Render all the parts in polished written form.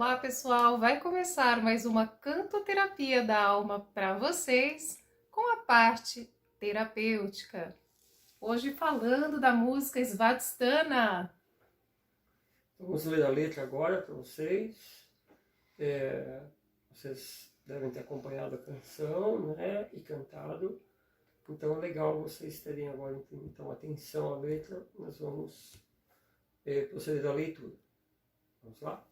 Olá, pessoal! Vai começar mais uma cantoterapia da alma para vocês com a parte terapêutica. Hoje falando da música Svadhisthana. Vamos ler a letra agora para vocês. Vocês devem ter acompanhado a canção, né? E cantado. Então é legal vocês terem agora então atenção à letra. Nós vamos proceder à leitura. Vamos lá?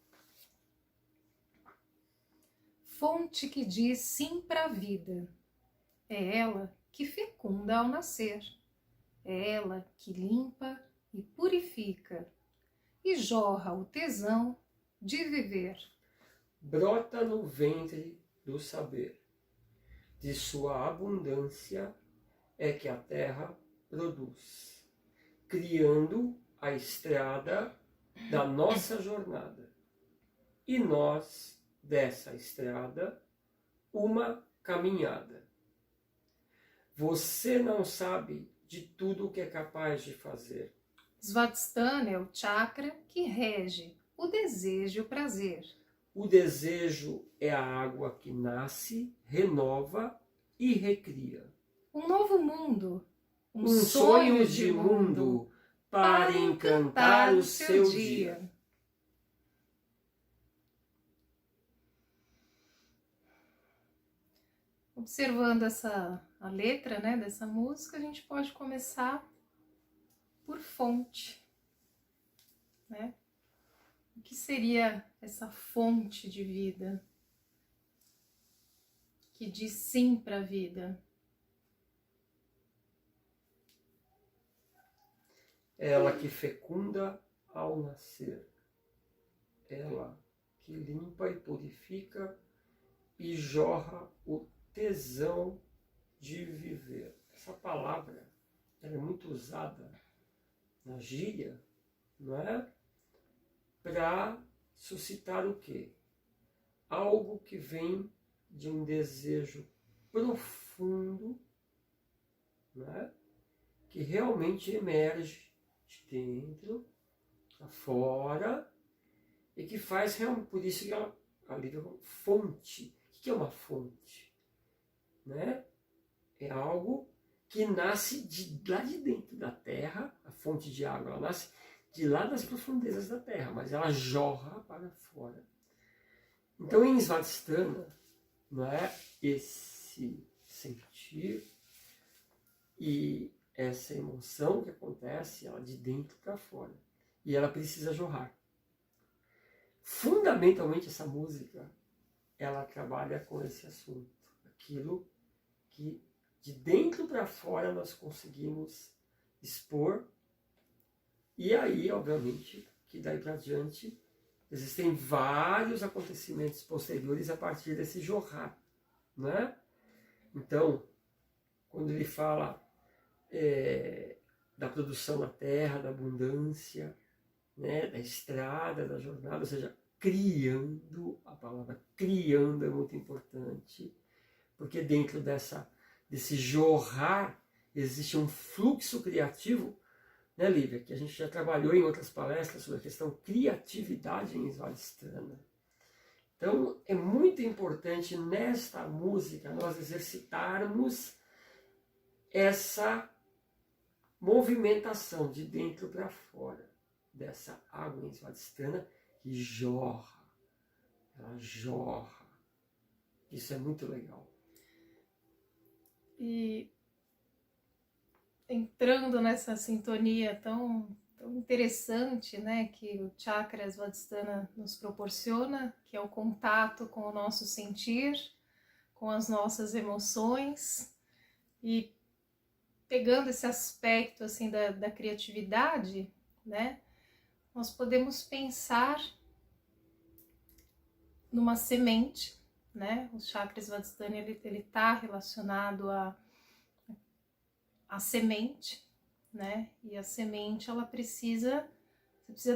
Fonte que diz sim para a vida. É ela que fecunda ao nascer. É ela que limpa e purifica e jorra o tesão de viver. Brota no ventre do saber. De sua abundância é que a terra produz, criando a estrada da nossa jornada. E nós, dessa estrada, uma caminhada. Você não sabe de tudo o que é capaz de fazer. Svadhisthana é o chakra que rege o desejo e o prazer. O desejo é a água que nasce, renova e recria. Um novo mundo, Um sonho de mundo para encantar o seu dia. Observando a letra, né, dessa música, a gente pode começar por fonte, né? O que seria essa fonte de vida que diz sim para a vida? Ela que fecunda ao nascer. Ela que limpa e purifica e jorra o tesão de viver. Essa palavra ela é muito usada na gíria, não é? Para suscitar o quê? Algo que vem de um desejo profundo, não é? Que realmente emerge de dentro a fora e que faz realmente, por isso que ela ali é uma fonte. O que é uma fonte? Né? É algo que nasce lá de dentro da terra, a fonte de água, ela nasce de lá das profundezas da terra, mas ela jorra para fora. Então em Svadhisthana, não é? Esse sentir e essa emoção que acontece, ela de dentro para fora. E ela precisa jorrar. Fundamentalmente essa música, ela trabalha com esse assunto. Aquilo que de dentro para fora nós conseguimos expor. E aí, obviamente, que daí para diante existem vários acontecimentos posteriores a partir desse jorrar, né? Então, quando ele fala da produção na terra, da abundância, né, da estrada, da jornada, ou seja, criando, a palavra criando é muito importante, porque dentro desse jorrar existe um fluxo criativo, né, Lívia, que a gente já trabalhou em outras palestras sobre a questão criatividade em Svadhisthana. Então é muito importante nesta música nós exercitarmos essa movimentação de dentro para fora dessa água em Svadhisthana que jorra, ela jorra. Isso é muito legal. E entrando nessa sintonia tão interessante, né, que o chakra Svadhisthana nos proporciona, que é o contato com o nosso sentir, com as nossas emoções, e pegando esse aspecto assim da criatividade, né, nós podemos pensar numa semente, né? O chakra Svadhisthana ele está relacionado a semente, né? E a semente você precisa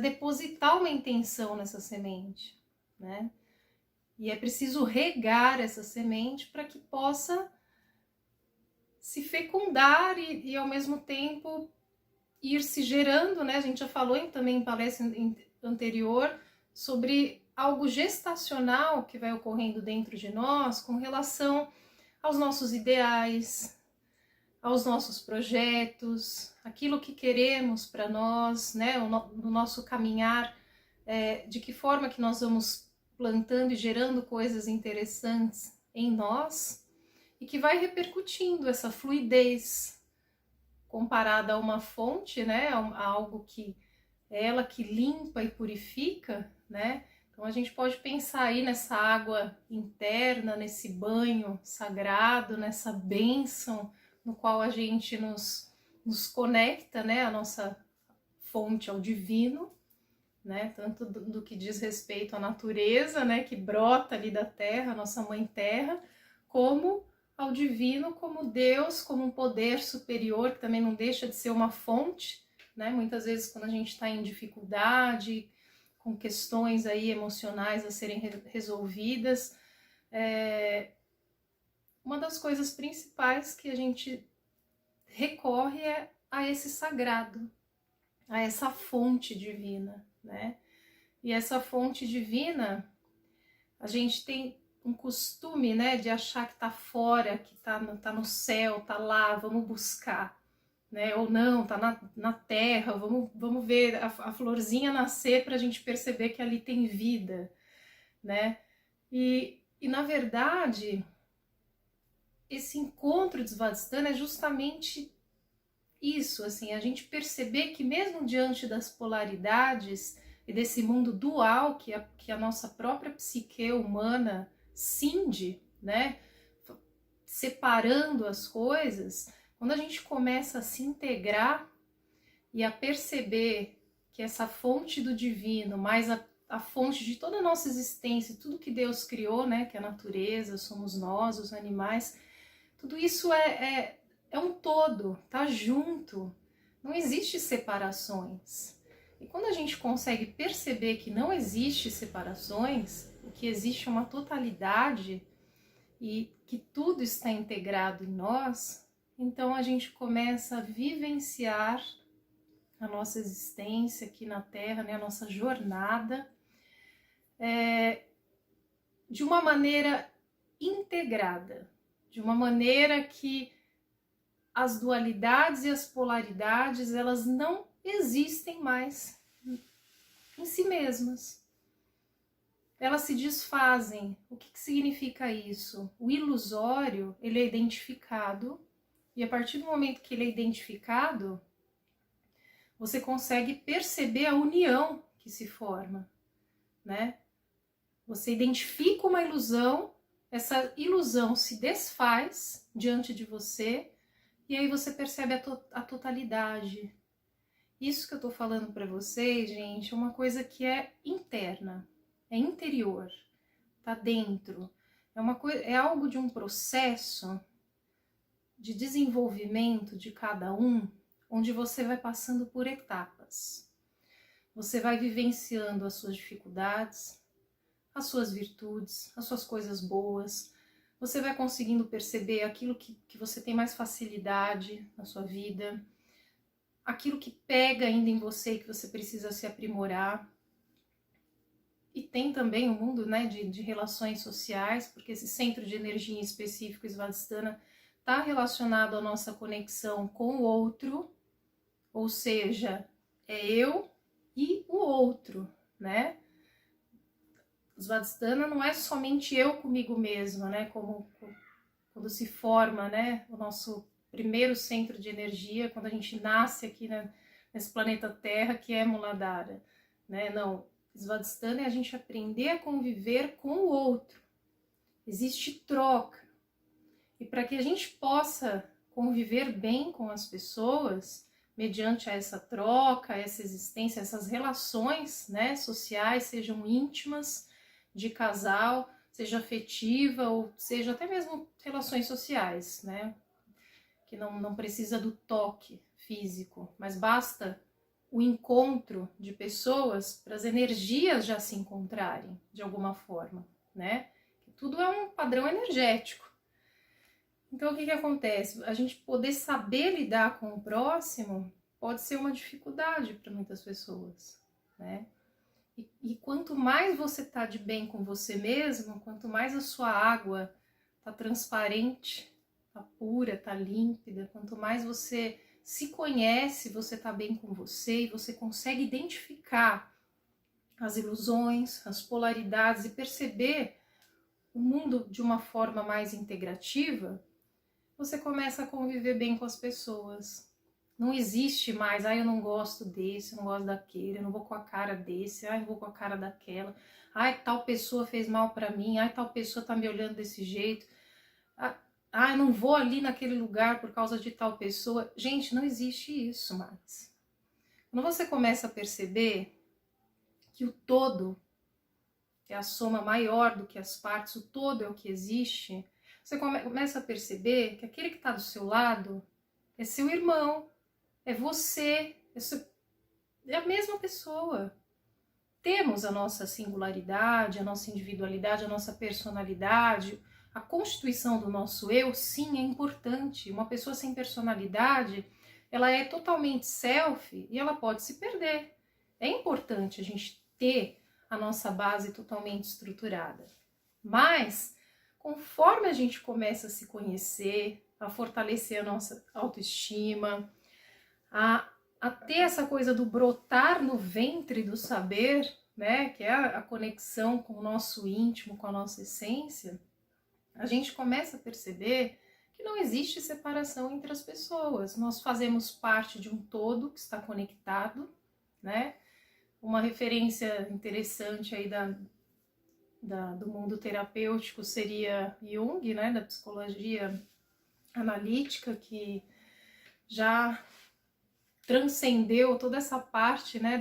depositar uma intenção nessa semente, né? E é preciso regar essa semente para que possa se fecundar e ao mesmo tempo ir se gerando, né? A gente já falou também em palestra anterior sobre algo gestacional que vai ocorrendo dentro de nós com relação aos nossos ideais, aos nossos projetos, aquilo que queremos para nós, né, no nosso caminhar, de que forma que nós vamos plantando e gerando coisas interessantes em nós, e que vai repercutindo essa fluidez comparada a uma fonte, né, a algo que é ela que limpa e purifica, né? Então a gente pode pensar aí nessa água interna, nesse banho sagrado, nessa bênção no qual a gente nos conecta, né, a nossa fonte ao divino, né, tanto do que diz respeito à natureza, né, que brota ali da terra, a nossa mãe terra, como ao divino, como Deus, como um poder superior, que também não deixa de ser uma fonte, né, muitas vezes quando a gente está em dificuldade, com questões aí emocionais a serem resolvidas, uma das coisas principais que a gente recorre é a esse sagrado, a essa fonte divina, né? E essa fonte divina, a gente tem um costume, né, de achar que tá fora, que tá no céu, tá lá, vamos buscar, né? Ou não, tá na terra, vamos ver a florzinha nascer para a gente perceber que ali tem vida, né? E na verdade, esse encontro de Svadhisthana é justamente isso, assim, a gente perceber que mesmo diante das polaridades e desse mundo dual que a nossa própria psique humana cinde, né, separando as coisas, quando a gente começa a se integrar e a perceber que essa fonte do divino, mais a fonte de toda a nossa existência, tudo que Deus criou, né, que é a natureza, somos nós, os animais, tudo isso é um todo, tá junto, não existe separações. E quando a gente consegue perceber que não existe separações, o que existe é uma totalidade e que tudo está integrado em nós, então a gente começa a vivenciar a nossa existência aqui na Terra, né, a nossa jornada, de uma maneira integrada, de uma maneira que as dualidades e as polaridades, elas não existem mais em si mesmas. Elas se desfazem. O que significa isso? O ilusório, ele é identificado, e a partir do momento que ele é identificado, você consegue perceber a união que se forma, né? Você identifica uma ilusão, essa ilusão se desfaz diante de você, e aí você percebe a totalidade. Isso que eu tô falando para vocês, gente, é uma coisa que é interna, é interior, tá dentro. É algo de um processo de desenvolvimento de cada um, onde você vai passando por etapas. Você vai vivenciando as suas dificuldades, as suas virtudes, as suas coisas boas. Você vai conseguindo perceber aquilo que você tem mais facilidade na sua vida, aquilo que pega ainda em você e que você precisa se aprimorar. E tem também o mundo, né, de relações sociais, porque esse centro de energia em específico, Svadhisthana, está relacionado à nossa conexão com o outro, ou seja, é eu e o outro, né? Svadhisthana não é somente eu comigo mesma, né? Como quando se forma, né, o nosso primeiro centro de energia, quando a gente nasce aqui, né, nesse planeta Terra, que é Muladhara, né? Não, Svadhisthana é a gente aprender a conviver com o outro. Existe troca. E para que a gente possa conviver bem com as pessoas, mediante essa troca, essa existência, essas relações, né, sociais, sejam íntimas, de casal, seja afetiva ou seja até mesmo relações sociais, né, que não precisa do toque físico, mas basta o encontro de pessoas para as energias já se encontrarem de alguma forma, né? Tudo é um padrão energético. Então o que acontece? A gente poder saber lidar com o próximo pode ser uma dificuldade para muitas pessoas, né? E quanto mais você está de bem com você mesmo, quanto mais a sua água está transparente, está pura, está límpida, quanto mais você se conhece, você está bem com você e você consegue identificar as ilusões, as polaridades e perceber o mundo de uma forma mais integrativa, você começa a conviver bem com as pessoas. Não existe mais, eu não gosto desse, eu não gosto daquele, eu não vou com a cara desse, eu vou com a cara daquela, tal pessoa fez mal pra mim, tal pessoa tá me olhando desse jeito, eu não vou ali naquele lugar por causa de tal pessoa. Gente, não existe isso mais. Quando você começa a perceber que o todo é a soma maior do que as partes, o todo é o que existe, você começa a perceber que aquele que está do seu lado é seu irmão, é você, é a mesma pessoa. Temos a nossa singularidade, a nossa individualidade, a nossa personalidade, a constituição do nosso eu, sim, é importante. Uma pessoa sem personalidade, ela é totalmente self e ela pode se perder. É importante a gente ter a nossa base totalmente estruturada. Mas, conforme a gente começa a se conhecer, a fortalecer a nossa autoestima, a ter essa coisa do brotar no ventre do saber, né, que é a conexão com o nosso íntimo, com a nossa essência, a gente começa a perceber que não existe separação entre as pessoas. Nós fazemos parte de um todo que está conectado, né? Uma referência interessante aí do mundo terapêutico seria Jung, né, da psicologia analítica, que já transcendeu toda essa parte, né,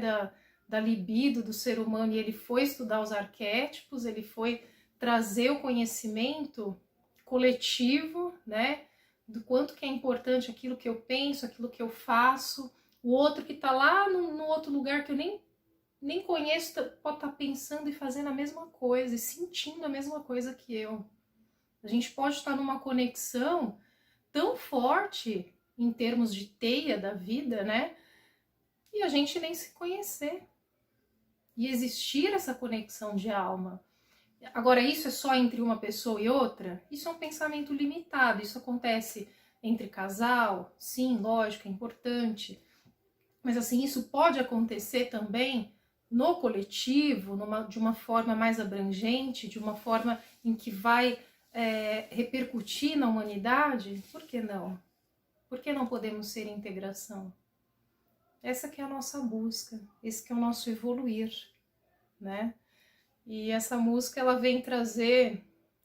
da libido do ser humano, e ele foi estudar os arquétipos, ele foi trazer o conhecimento coletivo, né, do quanto que é importante aquilo que eu penso, aquilo que eu faço. O outro que está lá no outro lugar que eu nem conheço pode estar pensando e fazendo a mesma coisa e sentindo a mesma coisa que eu. A gente pode estar numa conexão tão forte em termos de teia da vida, né? E a gente nem se conhecer. E existir essa conexão de alma. Agora, isso é só entre uma pessoa e outra? Isso é um pensamento limitado. Isso acontece entre casal? Sim, lógico, é importante. Mas assim, isso pode acontecer também no coletivo, de uma forma mais abrangente, de uma forma em que vai repercutir na humanidade? Por que não? Por que não podemos ser integração? Essa que é a nossa busca, esse que é o nosso evoluir, né? E essa música, ela vem trazer,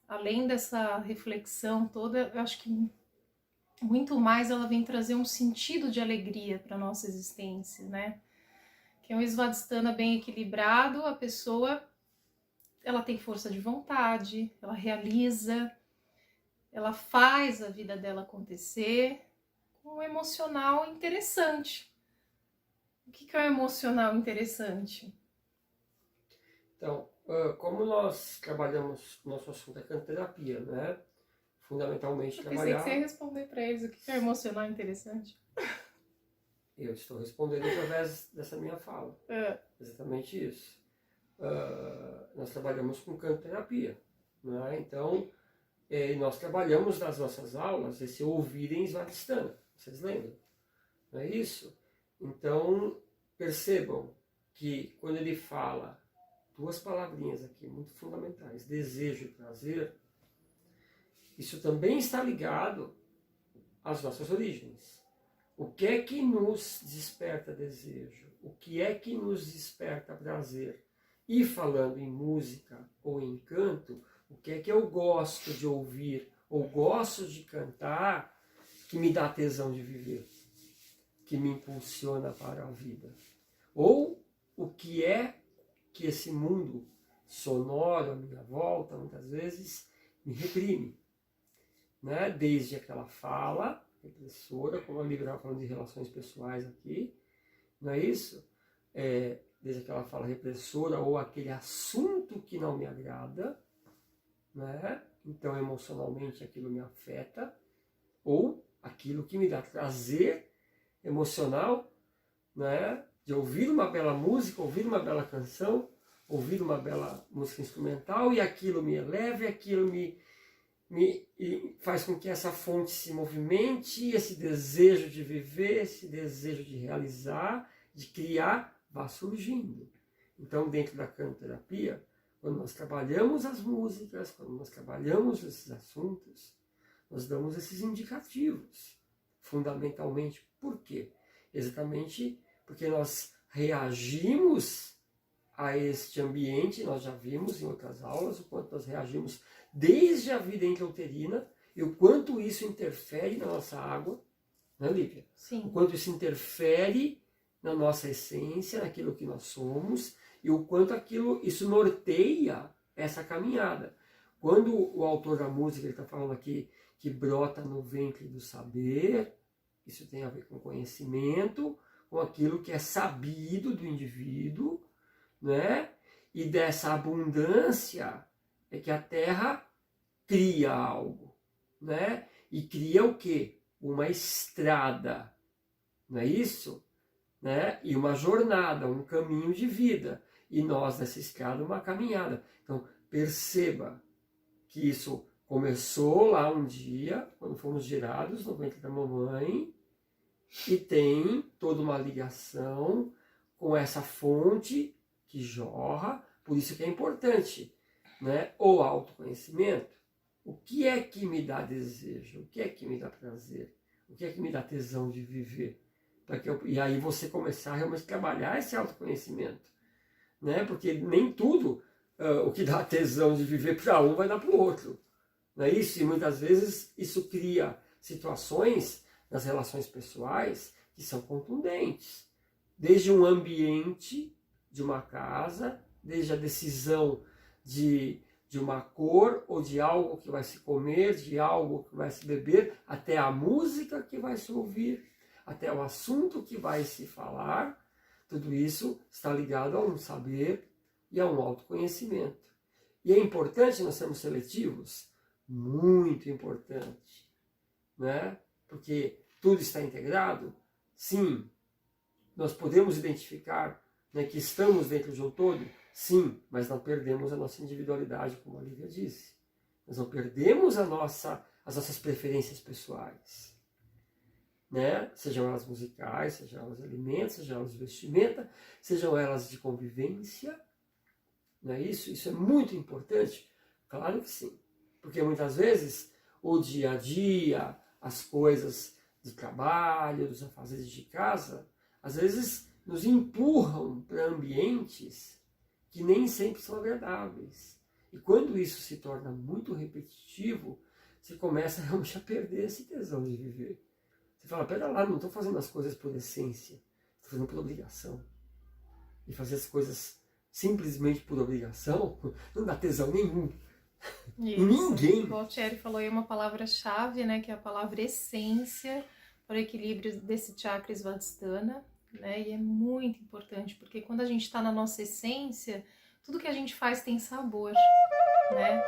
além dessa reflexão toda, eu acho que muito mais ela vem trazer um sentido de alegria para a nossa existência, né? Que é um Svadhisthana bem equilibrado, a pessoa, ela tem força de vontade, ela realiza, ela faz a vida dela acontecer com um emocional interessante. O que é um emocional interessante? Então, como nós trabalhamos, nosso assunto é cantoterapia, né? Fundamentalmente Eu pensei que você ia responder para eles o que é emocional interessante. Eu estou respondendo através dessa minha fala. Exatamente isso. Nós trabalhamos com cantoterapia, né? Então, nós trabalhamos nas nossas aulas esse ouvir em Svadhisthana. Vocês lembram? Não é isso? Então, percebam que quando ele fala duas palavrinhas aqui muito fundamentais, desejo e prazer, isso também está ligado às nossas origens. O que é que nos desperta desejo? O que é que nos desperta prazer? E falando em música ou em canto, o que é que eu gosto de ouvir ou gosto de cantar que me dá tesão de viver, que me impulsiona para a vida? Ou o que é que esse mundo sonoro à minha volta, muitas vezes, me reprime, né? Desde aquela fala repressora, como a Lívia estava falando de relações pessoais aqui, não é isso? Desde aquela fala repressora ou aquele assunto que não me agrada, né? Então emocionalmente aquilo me afeta, ou aquilo que me dá prazer emocional, né? De ouvir uma bela música, ouvir uma bela canção, ouvir uma bela música instrumental e aquilo me eleva, e aquilo e faz com que essa fonte se movimente, esse desejo de viver, esse desejo de realizar, de criar, vá surgindo. Então, dentro da canoterapia, quando nós trabalhamos as músicas, quando nós trabalhamos esses assuntos, nós damos esses indicativos, fundamentalmente. Por quê? Exatamente porque nós reagimos a este ambiente, nós já vimos em outras aulas o quanto nós reagimos desde a vida intrauterina e o quanto isso interfere na nossa água, né, Lívia? Sim. O quanto isso interfere na nossa essência, naquilo que nós somos, e o quanto isso norteia essa caminhada. Quando o autor da música está falando aqui que brota no ventre do saber, isso tem a ver com conhecimento, com aquilo que é sabido do indivíduo, né? E dessa abundância é que a Terra cria algo, né? E cria o quê? Uma estrada, não é isso? Né? E uma jornada, um caminho de vida. E nós, nessa estrada, uma caminhada. Então, perceba que isso começou lá um dia, quando fomos gerados no ventre da mamãe, e tem toda uma ligação com essa fonte que jorra, por isso que é importante, né? O autoconhecimento. O que é que me dá desejo? O que é que me dá prazer? O que é que me dá tesão de viver? E aí você começar a realmente trabalhar esse autoconhecimento, né? Porque nem tudo o que dá tesão de viver para um vai dar para o outro, não é isso? E muitas vezes isso cria situações nas relações pessoais que são contundentes, desde um ambiente de uma casa, desde a decisão de uma cor ou de algo que vai se comer, de algo que vai se beber, até a música que vai se ouvir, até o assunto que vai se falar, tudo isso está ligado a um saber e a um autoconhecimento. E é importante nós sermos seletivos? Muito importante, né? Porque tudo está integrado? Sim. Nós podemos identificar, né, que estamos dentro de um todo? Sim, mas não perdemos a nossa individualidade, como a Lívia disse. Nós não perdemos as nossas preferências pessoais, né? Sejam elas musicais, sejam elas alimentos, sejam elas vestimenta, sejam elas de convivência. Não é isso? Isso é muito importante? Claro que sim. Porque muitas vezes o dia a dia, as coisas do trabalho, dos afazeres de casa, às vezes nos empurram para ambientes que nem sempre são agradáveis. E quando isso se torna muito repetitivo, você começa realmente a perder esse tesão de viver. Você fala, pera lá, não estou fazendo as coisas por essência, estou fazendo por obrigação. E fazer as coisas simplesmente por obrigação não dá tesão nenhum. Isso. Ninguém. Igual o Thierry falou aí, uma palavra-chave, né, que é a palavra essência para o equilíbrio desse chakra Svadhisthana, né, e é muito importante, porque quando a gente está na nossa essência, tudo que a gente faz tem sabor, né?